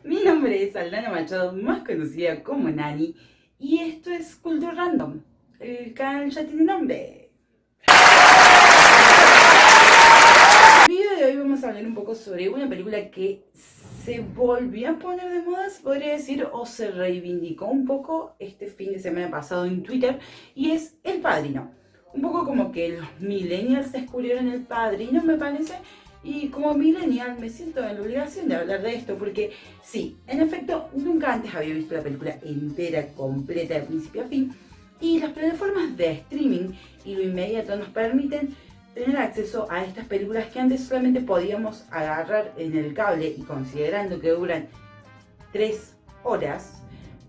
Mi nombre es Aldana Machado, más conocida como Nani, y esto es Cultura Random. El canal ya tiene nombre. En el video de hoy vamos a hablar un poco sobre una película que se volvió a poner de moda, se podría decir, o se reivindicó un poco este fin de semana pasado en Twitter, y es El Padrino. Un poco como que los millennials descubrieron El Padrino, me parece, y como millennial me siento en la obligación de hablar de esto, porque sí, en efecto, nunca antes había visto la película entera, completa, de principio a fin, y las plataformas de streaming y lo inmediato nos permiten tener acceso a estas películas que antes solamente podíamos agarrar en el cable, y considerando que duran 3 horas,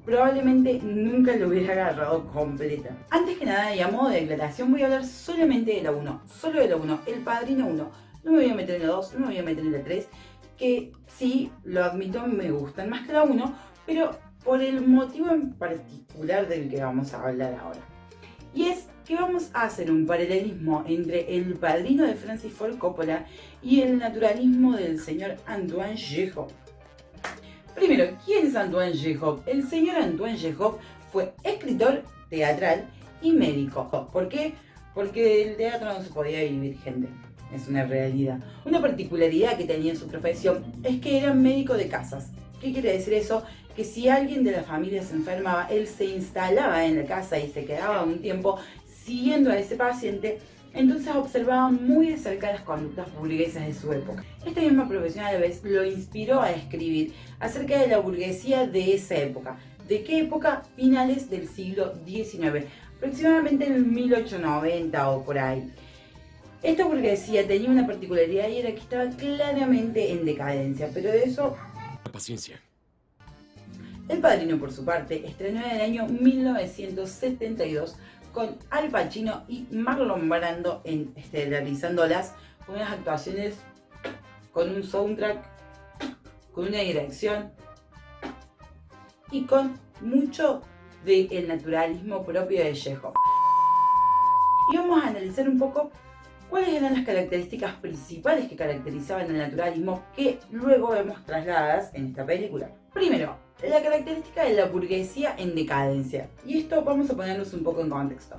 probablemente nunca lo hubiera agarrado completa. Antes que nada, y a modo de declaración, voy a hablar solamente de la 1, solo de la 1, El Padrino 1. No me voy a meter en la 2, no me voy a meter en la 3, que sí, lo admito, me gustan más que la 1, pero por el motivo en particular del que vamos a hablar ahora. Y es que vamos a hacer un paralelismo entre El Padrino de Francis Ford Coppola y el naturalismo del señor Antoine Chekhov. Primero, ¿quién es Antoine Chekhov? El señor Antoine Chekhov fue escritor teatral y médico. ¿Por qué? Porque del teatro no se podía vivir, gente. Es una realidad. Una particularidad que tenía en su profesión es que era médico de casas. ¿Qué quiere decir eso? Que si alguien de la familia se enfermaba, él se instalaba en la casa y se quedaba un tiempo siguiendo a ese paciente. Entonces observaba muy de cerca las conductas burguesas de su época. Esta misma profesión a la vez lo inspiró a escribir acerca de la burguesía de esa época. ¿De qué época? Finales del siglo XIX, aproximadamente en 1890 o por ahí. Esta burguesía tenía una particularidad y era que estaba claramente en decadencia, pero de eso... Paciencia. El Padrino, por su parte, estrenó en el año 1972 con Al Pacino y Marlon Brando estelarizándolas, con unas actuaciones, con un soundtrack, con una dirección y con mucho del naturalismo propio de Chekhov. Y vamos a analizar un poco cuáles eran las características principales que caracterizaban el naturalismo que luego vemos trasladadas en esta película. Primero, la característica de la burguesía en decadencia. Y esto vamos a ponernos un poco en contexto.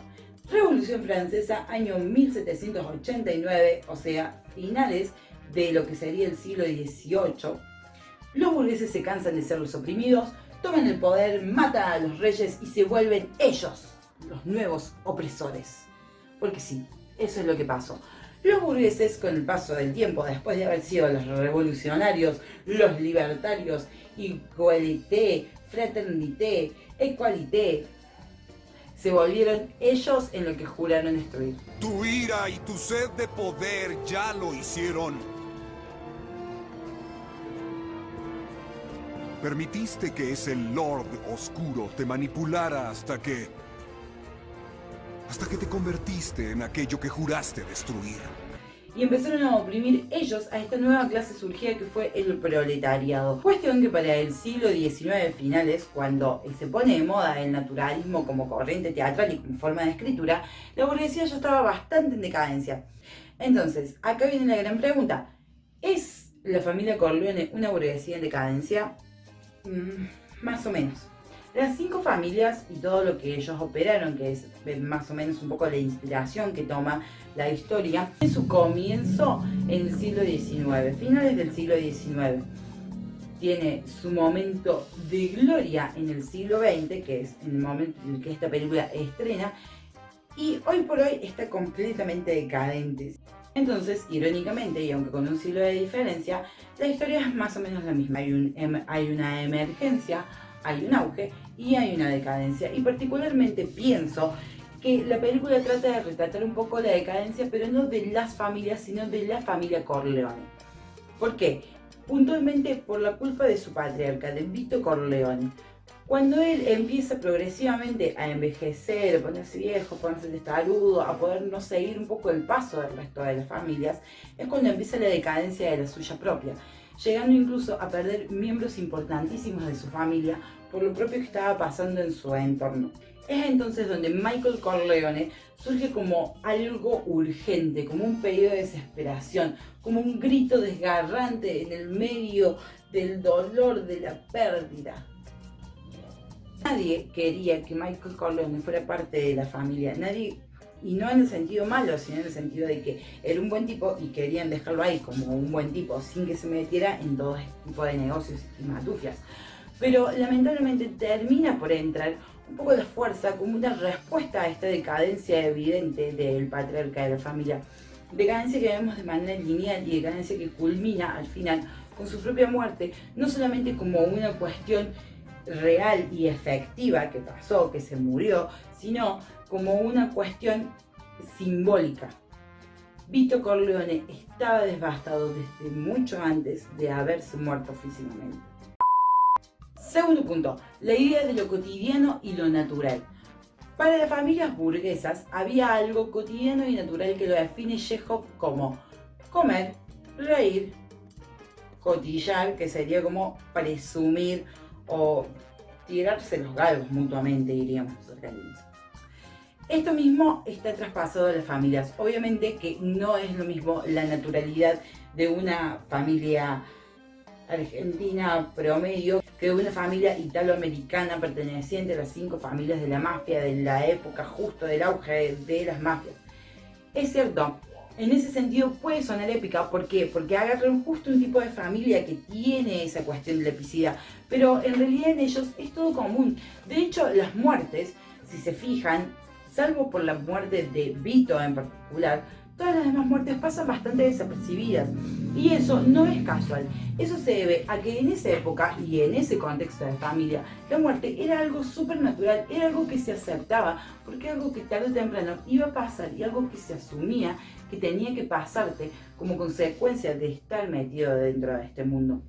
Revolución Francesa, año 1789, o sea, finales de lo que sería el siglo XVIII. Los burgueses se cansan de ser los oprimidos, toman el poder, matan a los reyes y se vuelven ellos los nuevos opresores. Porque sí, eso es lo que pasó. Los burgueses, con el paso del tiempo, después de haber sido los revolucionarios, los libertarios, igualité, fraternité, equalité, se volvieron ellos en lo que juraron destruir. Tu ira y tu sed de poder ya lo hicieron. Permitiste que ese Lord Oscuro te manipulara hasta que te convertiste en aquello que juraste destruir. Y empezaron a oprimir ellos a esta nueva clase surgida que fue el proletariado. Cuestión que para el siglo XIX finales, cuando se pone de moda el naturalismo como corriente teatral y como forma de escritura, la burguesía ya estaba bastante en decadencia. Entonces, acá viene la gran pregunta. ¿Es la familia Corleone una burguesía en decadencia? Más o menos. Las 5 familias y todo lo que ellos operaron, que es más o menos un poco la inspiración que toma la historia, en su comienzo en el siglo XIX, finales del siglo XIX. Tiene su momento de gloria en el siglo XX, que es el momento en el que esta película estrena, y hoy por hoy está completamente decadente. Entonces, irónicamente, y aunque con un siglo de diferencia, la historia es más o menos la misma. Hay una emergencia, hay un auge y hay una decadencia. Y particularmente pienso que la película trata de retratar un poco la decadencia, pero no de las familias, sino de la familia Corleone. ¿Por qué? Puntualmente por la culpa de su patriarca, de Vito Corleone. Cuando él empieza progresivamente a envejecer, a ponerse viejo, a ponerse testarudo, a poder no seguir un poco el paso del resto de las familias, es cuando empieza la decadencia de la suya propia, llegando incluso a perder miembros importantísimos de su familia por lo propio que estaba pasando en su entorno. Es entonces donde Michael Corleone surge como algo urgente, como un pedido de desesperación, como un grito desgarrante en el medio del dolor de la pérdida. Nadie quería que Michael Corleone fuera parte de la familia, nadie, y no en el sentido malo, sino en el sentido de que era un buen tipo y querían dejarlo ahí como un buen tipo, sin que se metiera en todo este tipo de negocios y matufias. Pero lamentablemente termina por entrar un poco de fuerza como una respuesta a esta decadencia evidente del patriarca de la familia. Decadencia que vemos de manera lineal y decadencia que culmina al final con su propia muerte, no solamente como una cuestión real y efectiva que pasó, que se murió, sino como una cuestión simbólica. Vito Corleone estaba devastado desde mucho antes de haberse muerto físicamente. Segundo punto, la idea de lo cotidiano y lo natural. Para las familias burguesas había algo cotidiano y natural que lo define Chekhov como comer, reír, cotillar, que sería como presumir o tirarse los galgos mutuamente, diríamos los argentinos. Esto mismo está traspasado a las familias. Obviamente que no es lo mismo la naturalidad de una familia argentina promedio que de una familia italoamericana perteneciente a las 5 familias de la mafia de la época justo del auge de las mafias. Es cierto, en ese sentido puede sonar épica. ¿Por qué? Porque agarran justo un tipo de familia que tiene esa cuestión de la epicidad, pero en realidad en ellos es todo común. De hecho, las muertes, si se fijan, salvo por la muerte de Vito en particular, todas las demás muertes pasan bastante desapercibidas. Y eso no es casual. Eso se debe a que en esa época y en ese contexto de familia, la muerte era algo súper natural, era algo que se aceptaba, porque era algo que tarde o temprano iba a pasar y algo que se asumía que tenía que pasarte como consecuencia de estar metido dentro de este mundo.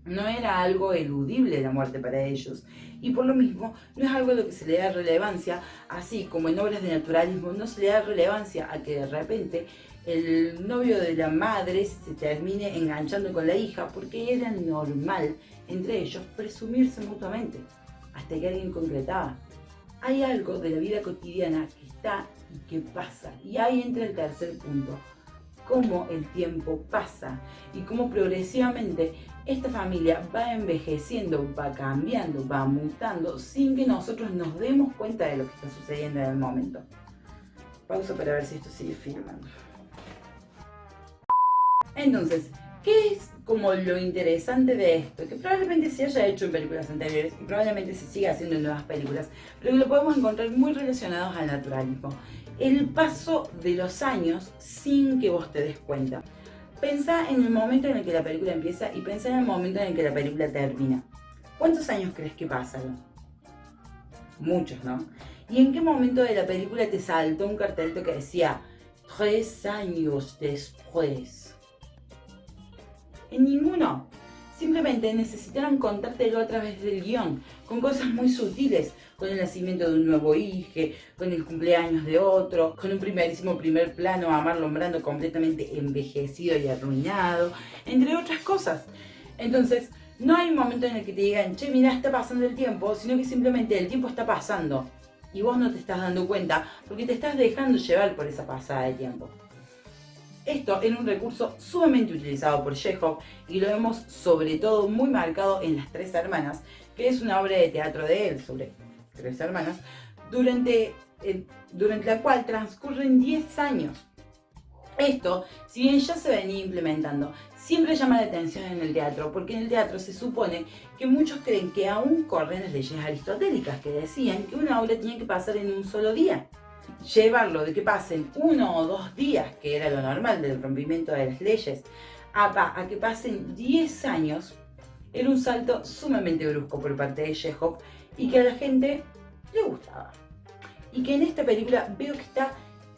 No era algo eludible la muerte para ellos, y por lo mismo no es algo a lo que se le da relevancia, así como en obras de naturalismo no se le da relevancia a que de repente el novio de la madre se termine enganchando con la hija, porque era normal entre ellos presumirse mutuamente, hasta que alguien concretaba. Hay algo de la vida cotidiana que está y que pasa, y ahí entra el tercer punto: cómo el tiempo pasa y cómo progresivamente esta familia va envejeciendo, va cambiando, va mutando sin que nosotros nos demos cuenta de lo que está sucediendo en el momento. Pausa para ver si esto sigue filmando. Entonces, ¿qué es como lo interesante de esto? Que probablemente se haya hecho en películas anteriores y probablemente se siga haciendo en nuevas películas, pero que lo podemos encontrar muy relacionados al naturalismo. El paso de los años sin que vos te des cuenta. Pensá en el momento en el que la película empieza y pensá en el momento en el que la película termina. ¿Cuántos años crees que pasan? Muchos, ¿no? ¿Y en qué momento de la película te saltó un cartelito que decía 3 años después? En ninguno. Simplemente necesitaron contártelo a través del guión, con cosas muy sutiles, con el nacimiento de un nuevo hijo, con el cumpleaños de otro, con un primer plano a Marlon Brando completamente envejecido y arruinado, entre otras cosas. Entonces, no hay un momento en el que te digan, che, mira, está pasando el tiempo, sino que simplemente el tiempo está pasando y vos no te estás dando cuenta porque te estás dejando llevar por esa pasada de tiempo. Esto era un recurso sumamente utilizado por Chekhov y lo vemos sobre todo muy marcado en Las Tres Hermanas, que es una obra de teatro de él sobre 3 hermanas, durante la cual transcurren 10 años. Esto, si bien ya se venía implementando, siempre llama la atención en el teatro, porque en el teatro se supone que muchos creen que aún corren las leyes aristotélicas que decían que una obra tenía que pasar en un solo día. Llevarlo de que pasen 1 o 2 días, que era lo normal del rompimiento de las leyes, a que pasen 10 años, era un salto sumamente brusco por parte de Chekhov y que a la gente le gustaba. Y que en esta película veo que está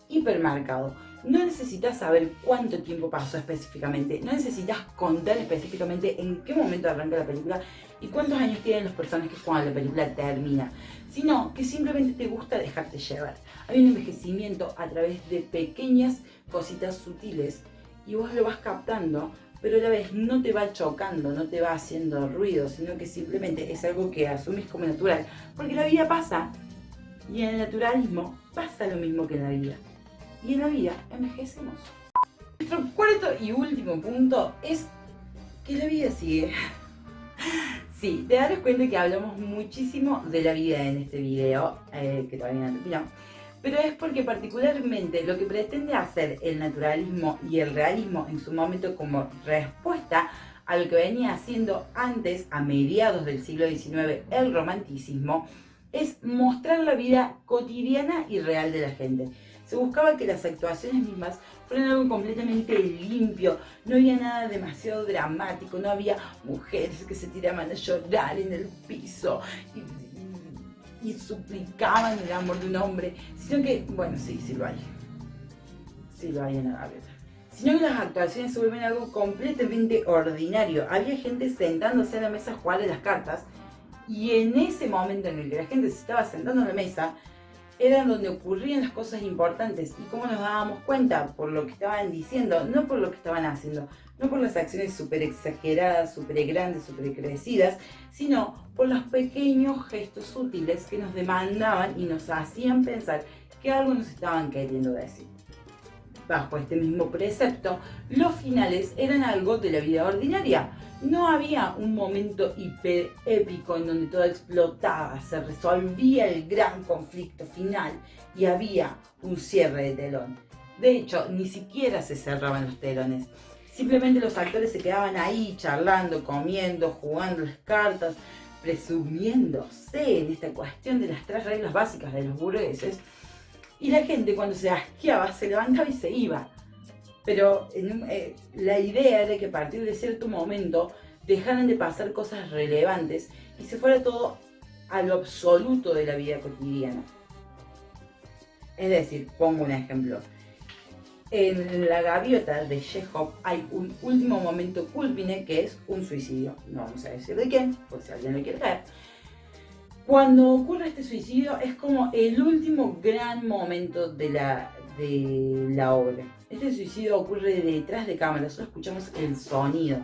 hipermarcado. No necesitas saber cuánto tiempo pasó específicamente, no necesitas contar específicamente en qué momento arranca la película y cuántos años tienen los personajes cuando la película termina, sino que simplemente te gusta dejarte llevar. Hay un envejecimiento a través de pequeñas cositas sutiles y vos lo vas captando, pero a la vez no te va chocando, no te va haciendo ruido, sino que simplemente es algo que asumís como natural, porque la vida pasa y en el naturalismo pasa lo mismo que en la vida. Y en la vida envejecemos. Nuestro cuarto y último punto es que la vida sigue. Sí, te darás cuenta que hablamos muchísimo de la vida en este video, que todavía no terminó. Pero es porque particularmente lo que pretende hacer el naturalismo y el realismo en su momento como respuesta a lo que venía haciendo antes, a mediados del siglo XIX, el romanticismo, es mostrar la vida cotidiana y real de la gente. Se buscaba que las actuaciones mismas fueran algo completamente limpio, no había nada demasiado dramático, no había mujeres que se tiraban a llorar en el piso y suplicaban el amor de un hombre, sino que, bueno, sí lo hay. Sí lo hay en la gaviota. Sino que las actuaciones se vuelven algo completamente ordinario. Había gente sentándose a la mesa a jugar a las cartas, y en ese momento en el que la gente se estaba sentando a la mesa, era donde ocurrían las cosas importantes. ¿Y cómo nos dábamos cuenta? Por lo que estaban diciendo, no por lo que estaban haciendo, no por las acciones súper exageradas, súper grandes, súper crecidas, sino por los pequeños gestos sutiles que nos demandaban y nos hacían pensar que algo nos estaban queriendo decir. Bajo este mismo precepto, los finales eran algo de la vida ordinaria. No había un momento hiper épico en donde todo explotaba, se resolvía el gran conflicto final y había un cierre de telón. De hecho, ni siquiera se cerraban los telones. Simplemente los actores se quedaban ahí charlando, comiendo, jugando las cartas, presumiéndose en esta cuestión de las 3 reglas básicas de los burgueses. Y la gente, cuando se asqueaba, se levantaba y se iba. Pero la idea era que a partir de cierto momento dejaran de pasar cosas relevantes y se fuera todo a lo absoluto de la vida cotidiana. Es decir, pongo un ejemplo. En La gaviota de Chekhov hay un último momento cúlmine que es un suicidio. No vamos a decir de quién, por si alguien lo quiere ver. Cuando ocurre este suicidio es como el último gran momento de la obra. Este suicidio ocurre detrás de cámara, solo escuchamos el sonido.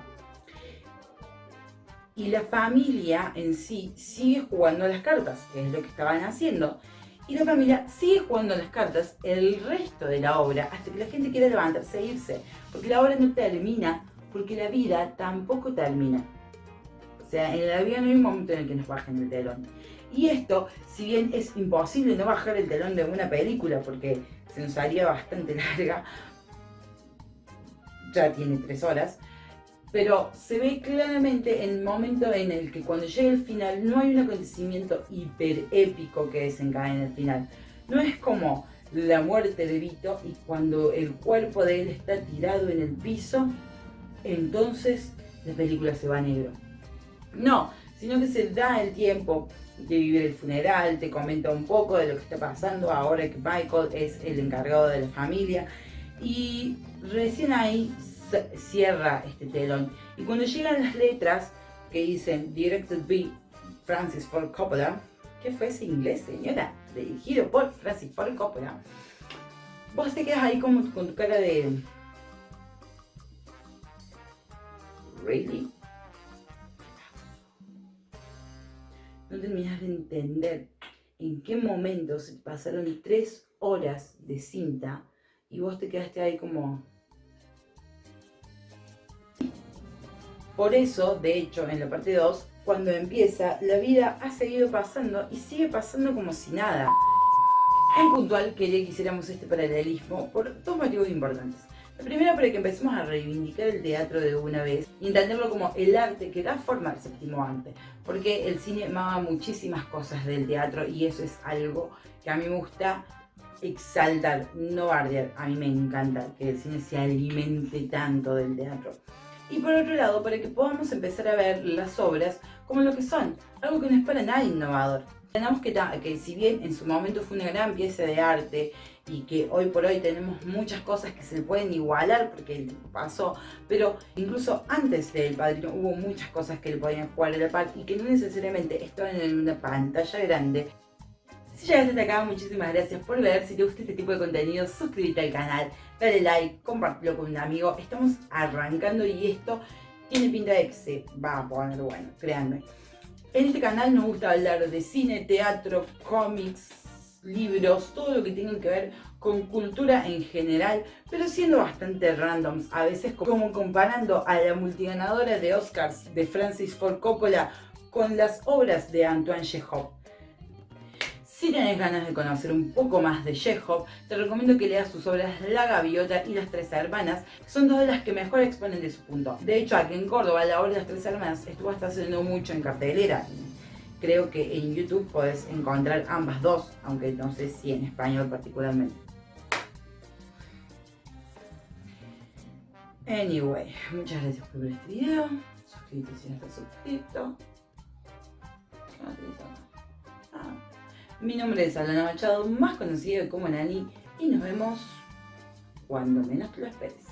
Y la familia en sí sigue jugando a las cartas, que es lo que estaban haciendo. Y la familia sigue jugando a las cartas el resto de la obra hasta que la gente quiera levantarse e irse. Porque la obra no termina, porque la vida tampoco termina. O sea, en la vida no hay un momento en el que nos bajen el telón. Y esto, si bien es imposible no bajar el telón de una película porque se nos haría bastante larga, ya tiene 3 horas, pero se ve claramente en el momento en el que cuando llega el final no hay un acontecimiento hiper épico que desencadena el final. No es como la muerte de Vito y cuando el cuerpo de él está tirado en el piso, entonces la película se va a negro. No, sino que se da el tiempo de vivir el funeral, te comenta un poco de lo que está pasando ahora que Michael es el encargado de la familia y recién ahí cierra este telón. Y cuando llegan las letras que dicen Directed by Francis Ford Coppola, ¿qué fue ese inglés, señora? Dirigido por Francis Ford Coppola, vos te quedas ahí como con tu cara de ¿really? No terminas de entender en qué momento se pasaron 3 horas de cinta y vos te quedaste ahí como... Por eso, de hecho, en la parte 2, cuando empieza, la vida ha seguido pasando y sigue pasando como si nada. En puntual, quería que hiciéramos este paralelismo por 2 motivos importantes. La primera, para que empecemos a reivindicar el teatro de una vez y entenderlo como el arte que da forma al séptimo arte. Porque el cine mama muchísimas cosas del teatro y eso es algo que a mí me gusta exaltar, no bardear. A mí me encanta que el cine se alimente tanto del teatro. Y por otro lado, para que podamos empezar a ver las obras como lo que son, algo que no es para nada innovador. Tenemos que si bien en su momento fue una gran pieza de arte y que hoy por hoy tenemos muchas cosas que se pueden igualar porque pasó, pero incluso antes del Padrino hubo muchas cosas que le podían jugar a la par y que no necesariamente estaban en una pantalla grande. Si llegaste hasta acá, muchísimas gracias por ver. Si te gusta este tipo de contenido, suscríbete al canal, dale like, compártelo con un amigo. Estamos arrancando y esto tiene pinta de que se va a poner bueno, créanme. En este canal nos gusta hablar de cine, teatro, cómics, libros, todo lo que tenga que ver con cultura en general, pero siendo bastante randoms, a veces como comparando a la multiganadora de Oscars de Francis Ford Coppola con las obras de Antoine Chekhov. Si tenés ganas de conocer un poco más de Chekhov, te recomiendo que leas sus obras La Gaviota y Las Tres Hermanas, que son dos de las que mejor exponen de su punto. De hecho, aquí en Córdoba la obra de Las Tres Hermanas estuvo hasta hace no mucho en cartelera. Creo que en YouTube podés encontrar ambas dos, aunque no sé si en español particularmente. Anyway, muchas gracias por ver este video. Suscríbete si no estás suscrito. Mi nombre es Alana Machado, más conocido como Nani, y nos vemos cuando menos te lo esperes.